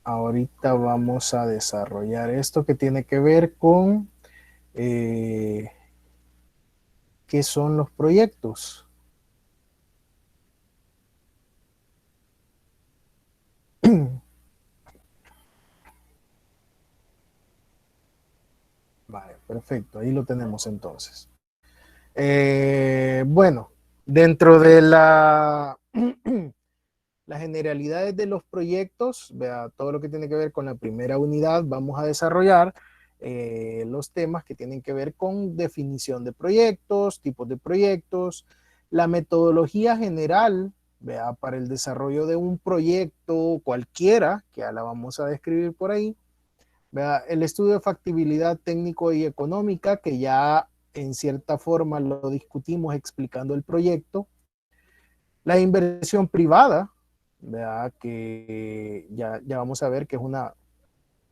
ahorita vamos a desarrollar esto que tiene que ver con qué son los proyectos. Vale, perfecto, ahí lo tenemos entonces. Bueno, dentro de las generalidades de los proyectos, vea, todo lo que tiene que ver con la primera unidad, vamos a desarrollar los temas que tienen que ver con definición de proyectos, tipos de proyectos, la metodología general, vea, para el desarrollo de un proyecto cualquiera, que ya la vamos a describir por ahí, vea, el estudio de factibilidad técnico y económica, que ya en cierta forma lo discutimos explicando el proyecto, la inversión privada, ¿verdad? Que ya vamos a ver que es una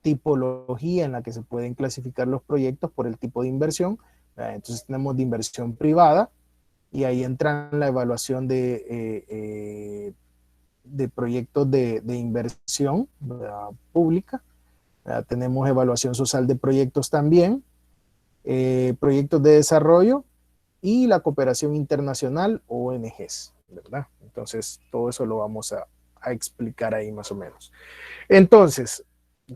tipología en la que se pueden clasificar los proyectos por el tipo de inversión, ¿verdad? Entonces tenemos de inversión privada y ahí entra la evaluación de proyectos de inversión, ¿verdad? Pública, ¿verdad? Tenemos evaluación social de proyectos también, proyectos de desarrollo y la cooperación internacional, ONGs, ¿verdad? Entonces, todo eso lo vamos a explicar ahí más o menos. Entonces,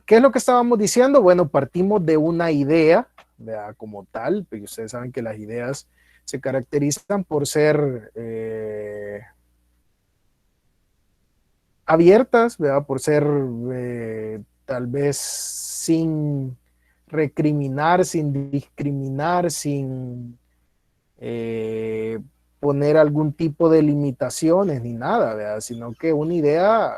¿qué es lo que estábamos diciendo? Bueno, partimos de una idea, ¿verdad? Como tal, pero ustedes saben que las ideas se caracterizan por ser abiertas, ¿verdad? Por ser tal vez sin recriminar, sin discriminar, sin poner algún tipo de limitaciones ni nada, ¿verdad? Sino que una idea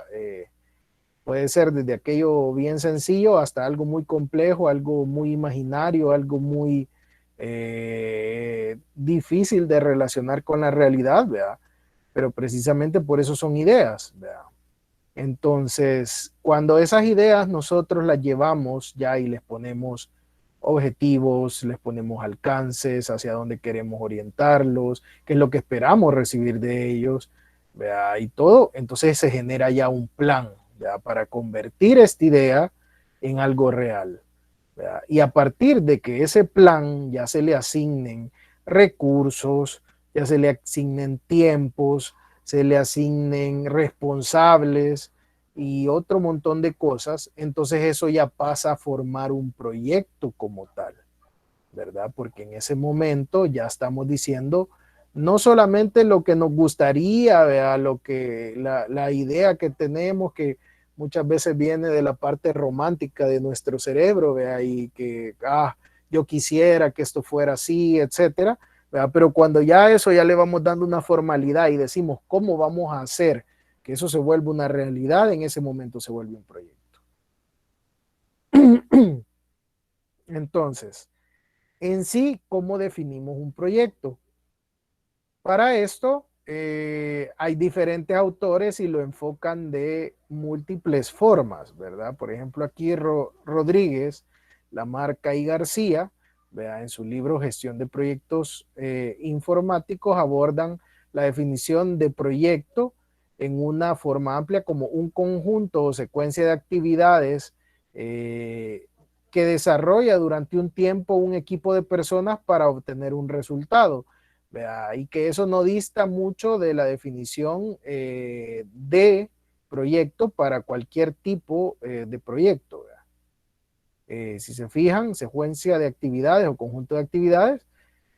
puede ser desde aquello bien sencillo hasta algo muy complejo, algo muy imaginario, algo muy difícil de relacionar con la realidad, ¿verdad? Pero precisamente por eso son ideas, ¿verdad? Entonces, cuando esas ideas nosotros las llevamos ya y les ponemos objetivos, les ponemos alcances, hacia dónde queremos orientarlos, qué es lo que esperamos recibir de ellos, ¿verdad? Y todo, entonces se genera ya un plan, ¿verdad? Para convertir esta idea en algo real, ¿verdad? Y a partir de que ese plan ya se le asignen recursos, ya se le asignen tiempos, se le asignen responsables y otro montón de cosas, entonces eso ya pasa a formar un proyecto como tal, ¿verdad? Porque en ese momento ya estamos diciendo no solamente lo que nos gustaría, ¿verdad? Lo que la idea que tenemos que muchas veces viene de la parte romántica de nuestro cerebro, ¿verdad? Y que yo quisiera que esto fuera así, etcétera, ¿verdad? Pero cuando ya eso ya le vamos dando una formalidad y decimos cómo vamos a hacer que eso se vuelva una realidad, en ese momento se vuelve un proyecto. Entonces, en sí, ¿cómo definimos un proyecto? Para esto, hay diferentes autores y lo enfocan de múltiples formas, ¿verdad? Por ejemplo, aquí Rodríguez, Lamarca y García, ¿verdad? En su libro Gestión de Proyectos Informáticos abordan la definición de proyecto en una forma amplia como un conjunto o secuencia de actividades que desarrolla durante un tiempo un equipo de personas para obtener un resultado. ¿Verdad? Y que eso no dista mucho de la definición de proyecto para cualquier tipo de proyecto. Si se fijan, secuencia de actividades o conjunto de actividades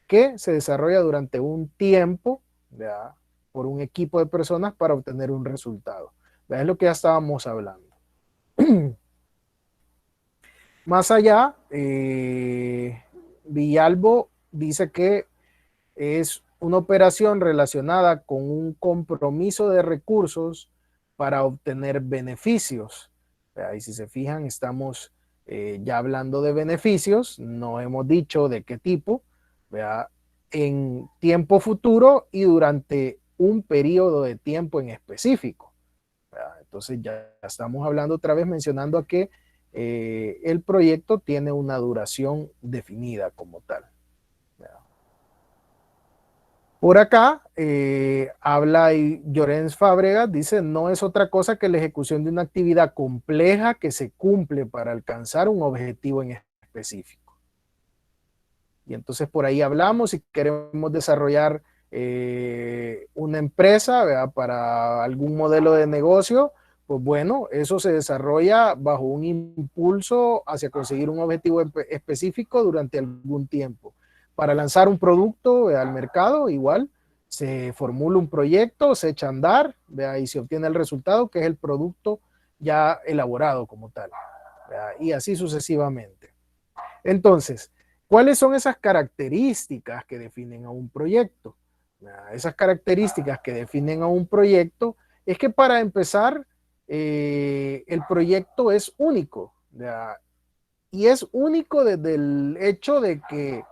que se desarrolla durante un tiempo, ¿verdad? Por un equipo de personas para obtener un resultado. ¿Verdad? Es lo que ya estábamos hablando. Más allá, Villalbo dice que es una operación relacionada con un compromiso de recursos para obtener beneficios. Y si se fijan, estamos ya hablando de beneficios, no hemos dicho de qué tipo, ¿verdad? En tiempo futuro y durante un periodo de tiempo en específico, ¿verdad? Entonces ya estamos hablando otra vez mencionando a que el proyecto tiene una duración definida como tal, ¿verdad? Por acá habla Llorens Fábregas, dice, no es otra cosa que la ejecución de una actividad compleja que se cumple para alcanzar un objetivo en específico. Y entonces por ahí hablamos, si queremos desarrollar una empresa, ¿verdad?, para algún modelo de negocio, pues bueno, eso se desarrolla bajo un impulso hacia conseguir un objetivo específico durante algún tiempo. Para lanzar un producto al mercado, igual, se formula un proyecto, se echa a andar, ¿verdad?, y se obtiene el resultado, que es el producto ya elaborado como tal, ¿verdad?, y así sucesivamente. Entonces, ¿cuáles son esas características que definen a un proyecto? Esas características que definen a un proyecto es que, para empezar, el proyecto es único, ¿verdad?, y es único desde el hecho de que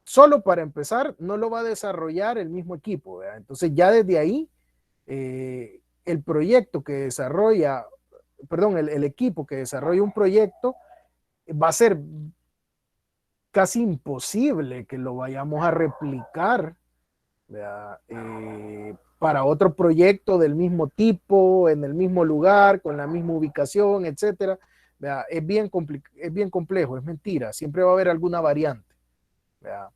solo para empezar no lo va a desarrollar el mismo equipo, ¿verdad? Entonces ya desde ahí el proyecto que desarrolla, perdón, el equipo que desarrolla un proyecto va a ser casi imposible que lo vayamos a replicar, para otro proyecto del mismo tipo, en el mismo lugar, con la misma ubicación, etcétera. Es bien complejo, es mentira, siempre va a haber alguna variante. ¿Verdad?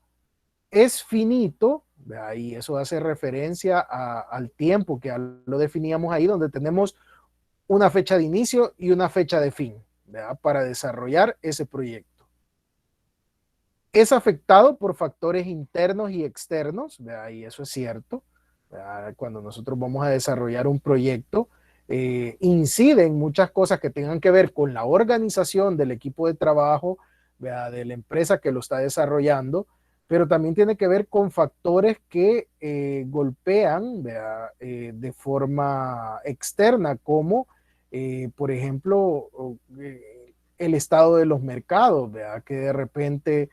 Es finito, ¿verdad?, y eso hace referencia al tiempo que lo definíamos ahí, donde tenemos una fecha de inicio y una fecha de fin, ¿verdad?, para desarrollar ese proyecto. Es afectado por factores internos y externos, ¿verdad?, y eso es cierto, ¿verdad? Cuando nosotros vamos a desarrollar un proyecto, inciden muchas cosas que tengan que ver con la organización del equipo de trabajo, ¿verdad?, de la empresa que lo está desarrollando, pero también tiene que ver con factores que golpean, ¿verdad?, de forma externa, como por ejemplo el estado de los mercados, ¿verdad?, que de repente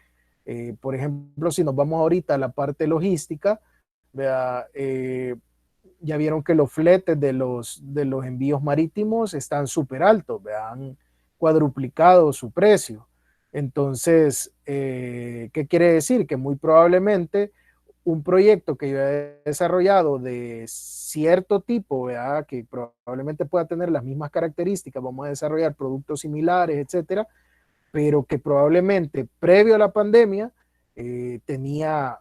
por ejemplo, si nos vamos ahorita a la parte logística, ya vieron que los fletes de los envíos marítimos están súper altos, han cuadruplicado su precio. Entonces, ¿qué quiere decir? Que muy probablemente un proyecto que yo he desarrollado de cierto tipo, ¿verdad?, que probablemente pueda tener las mismas características, vamos a desarrollar productos similares, etcétera, pero que probablemente previo a la pandemia tenía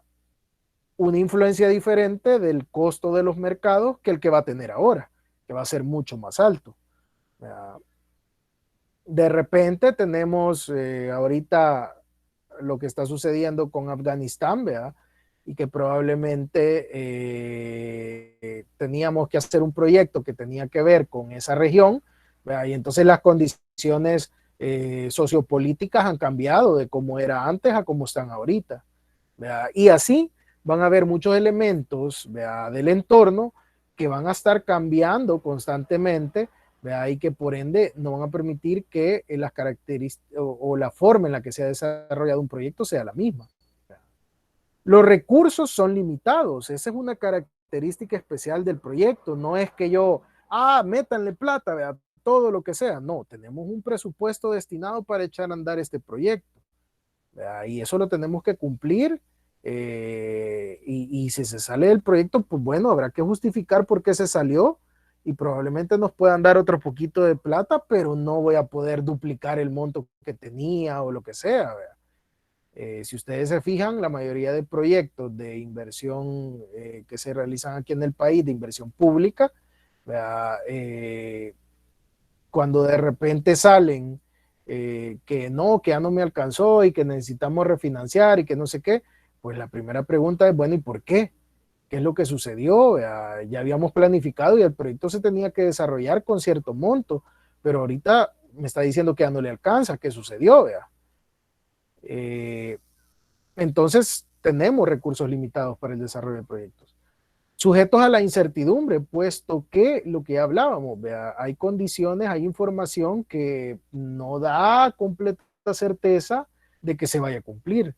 una influencia diferente del costo de los mercados que el que va a tener ahora, que va a ser mucho más alto. De repente tenemos ahorita lo que está sucediendo con Afganistán, ¿verdad?, y que probablemente teníamos que hacer un proyecto que tenía que ver con esa región, ¿verdad?, y entonces las condiciones sociopolíticas han cambiado de cómo era antes a cómo están ahorita, ¿verdad? Y así van a haber muchos elementos, ¿verdad?, del entorno que van a estar cambiando constantemente, ¿verdad?, y que por ende no van a permitir que las características o la forma en la que se ha desarrollado un proyecto sea la misma. Los recursos son limitados, esa es una característica especial del proyecto, no es que yo, métanle plata, ¿verdad?, todo lo que sea, no, tenemos un presupuesto destinado para echar a andar este proyecto, ¿verdad?, y eso lo tenemos que cumplir, y si se sale del proyecto, pues bueno, habrá que justificar por qué se salió, y probablemente nos puedan dar otro poquito de plata, pero no voy a poder duplicar el monto que tenía o lo que sea, ¿verdad? Si ustedes se fijan, la mayoría de proyectos de inversión que se realizan aquí en el país, de inversión pública, cuando de repente salen que no, que ya no me alcanzó y que necesitamos refinanciar y que no sé qué, pues la primera pregunta es, bueno, ¿y por qué? ¿Qué es lo que sucedió? Ya habíamos planificado y el proyecto se tenía que desarrollar con cierto monto, pero ahorita me está diciendo que ya no le alcanza. ¿Qué sucedió? Eh, entonces, tenemos recursos limitados para el desarrollo de proyectos, sujetos a la incertidumbre, puesto que lo que hablábamos, hay condiciones, hay información que no da completa certeza de que se vaya a cumplir,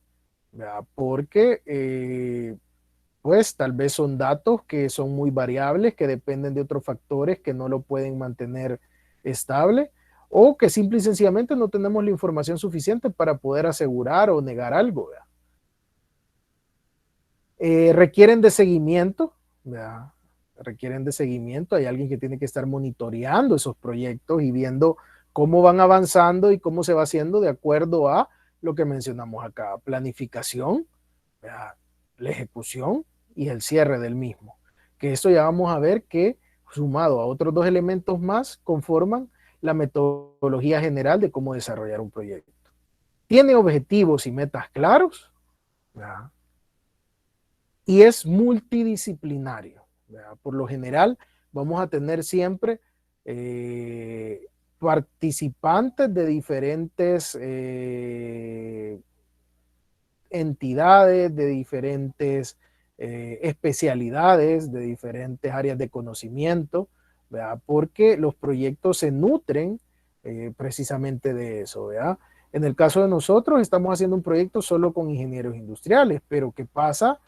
porque pues tal vez son datos que son muy variables, que dependen de otros factores que no lo pueden mantener estable, o que simple y sencillamente no tenemos la información suficiente para poder asegurar o negar algo. Requieren de seguimiento, ¿verdad? Requieren de seguimiento. Hay alguien que tiene que estar monitoreando esos proyectos y viendo cómo van avanzando y cómo se va haciendo de acuerdo a lo que mencionamos acá, planificación, ¿verdad? La ejecución y el cierre del mismo. Que esto ya vamos a ver que sumado a otros dos elementos más conforman la metodología general de cómo desarrollar un proyecto. Tiene objetivos y metas claros, ¿verdad? Y es multidisciplinario, ¿verdad? Por lo general vamos a tener siempre participantes de diferentes entidades, de diferentes especialidades, de diferentes áreas de conocimiento, ¿verdad? Porque los proyectos se nutren precisamente de eso, ¿verdad? En el caso de nosotros, estamos haciendo un proyecto solo con ingenieros industriales, pero ¿qué pasa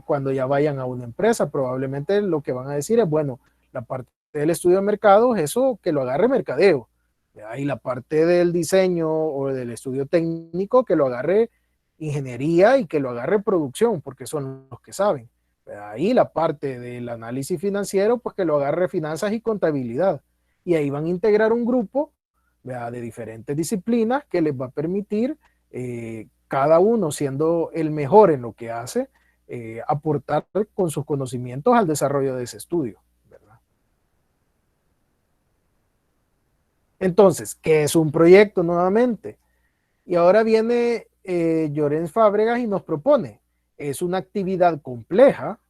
cuando ya vayan a una empresa? Probablemente lo que van a decir es, bueno, la parte del estudio de mercados, eso que lo agarre mercadeo, ¿verdad? Y la parte del diseño o del estudio técnico, que lo agarre ingeniería y que lo agarre producción, porque son los que saben. Ahí la parte del análisis financiero, pues que lo agarre finanzas y contabilidad. Y ahí van a integrar un grupo, ¿verdad?, de diferentes disciplinas que les va a permitir, cada uno siendo el mejor en lo que hace, aportar con sus conocimientos al desarrollo de ese estudio, ¿verdad? Entonces, ¿qué es un proyecto nuevamente? Y ahora viene Llorens Fábregas y nos propone, es una actividad compleja,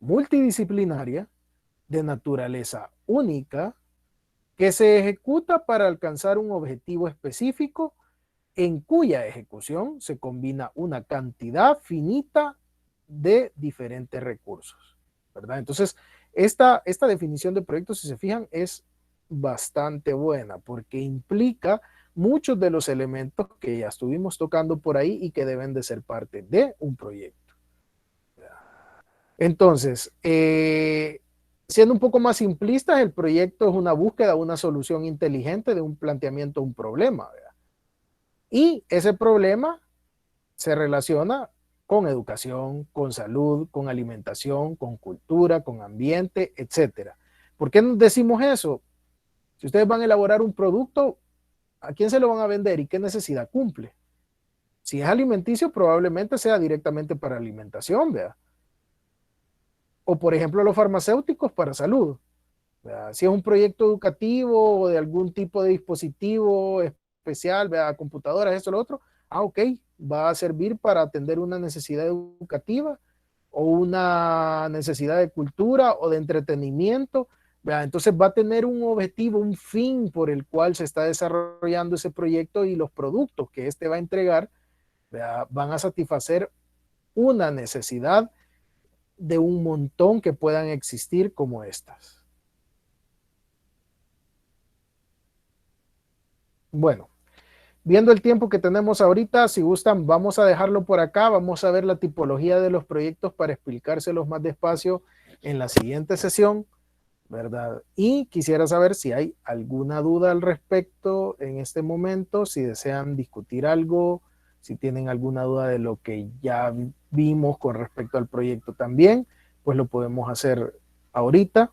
multidisciplinaria, de naturaleza única, que se ejecuta para alcanzar un objetivo específico en cuya ejecución se combina una cantidad finita de diferentes recursos, ¿verdad? Entonces, esta definición de proyecto, si se fijan, es bastante buena porque implica muchos de los elementos que ya estuvimos tocando por ahí y que deben de ser parte de un proyecto. Entonces, siendo un poco más simplistas, el proyecto es una búsqueda, una solución inteligente de un planteamiento de un problema, ¿verdad? Y ese problema se relaciona con educación, con salud, con alimentación, con cultura, con ambiente, etcétera. ¿Por qué decimos eso? Si ustedes van a elaborar un producto, ¿a quién se lo van a vender y qué necesidad cumple? Si es alimenticio, probablemente sea directamente para alimentación, ¿verdad? O por ejemplo, los farmacéuticos para salud, ¿verdad? Si es un proyecto educativo o de algún tipo de dispositivo especial, ¿verdad? Computadoras, esto, lo otro, ok, va a servir para atender una necesidad educativa o una necesidad de cultura o de entretenimiento, ¿verdad? Entonces va a tener un objetivo, un fin por el cual se está desarrollando ese proyecto y los productos que éste va a entregar, ¿verdad?, van a satisfacer una necesidad de un montón que puedan existir como estas. Bueno, viendo el tiempo que tenemos ahorita, si gustan, vamos a dejarlo por acá. Vamos a ver la tipología de los proyectos para explicárselos más despacio en la siguiente sesión, ¿verdad? Y quisiera saber si hay alguna duda al respecto en este momento, si desean discutir algo, si tienen alguna duda de lo que ya vimos con respecto al proyecto también, pues lo podemos hacer ahorita.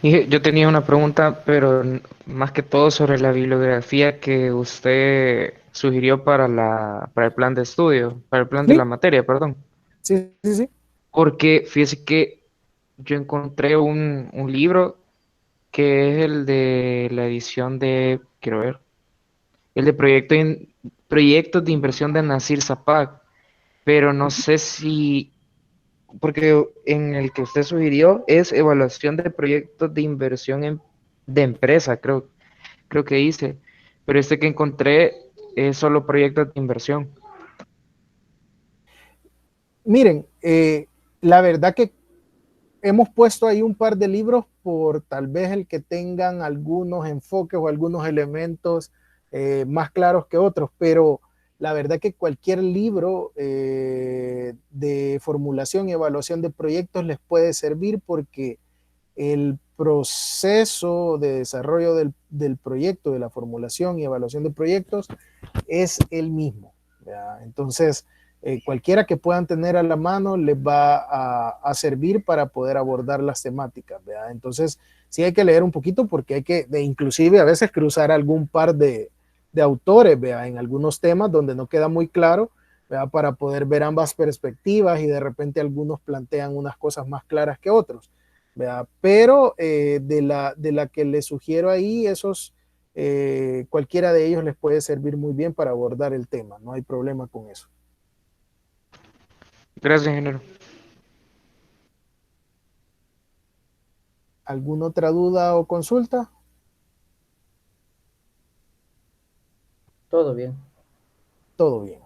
Y yo tenía una pregunta, pero más que todo sobre la bibliografía que usted sugirió para el plan de estudio, para el plan de la Sí, materia, perdón. sí, sí, sí. Porque fíjese que yo encontré un libro que es el de la edición de, quiero ver, el de proyectos de inversión de Nasir Zapak, pero no sé si, porque en el que usted sugirió es evaluación de proyectos de inversión de empresa, creo que hice, pero este que encontré es solo proyectos de inversión. Miren, la verdad que hemos puesto ahí un par de libros por tal vez el que tengan algunos enfoques o algunos elementos más claros que otros, pero la verdad que cualquier libro de formulación y evaluación de proyectos les puede servir porque el proceso de desarrollo del proyecto, de la formulación y evaluación de proyectos, es el mismo, ¿verdad? Entonces, cualquiera que puedan tener a la mano les va a servir para poder abordar las temáticas, ¿verdad? Entonces, sí hay que leer un poquito porque hay que, inclusive a veces cruzar algún par de autores, ¿verdad? En algunos temas donde no queda muy claro, ¿verdad? Para poder ver ambas perspectivas y de repente algunos plantean unas cosas más claras que otros, ¿verdad? Pero de la que les sugiero ahí, esos, cualquiera de ellos les puede servir muy bien para abordar el tema, no hay problema con eso. Gracias, ingeniero. ¿Alguna otra duda o consulta? Todo bien. Todo bien.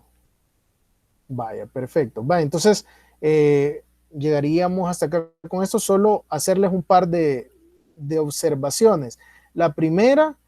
Vaya, perfecto. Vaya, entonces llegaríamos hasta acá con esto, solo hacerles un par de observaciones. La primera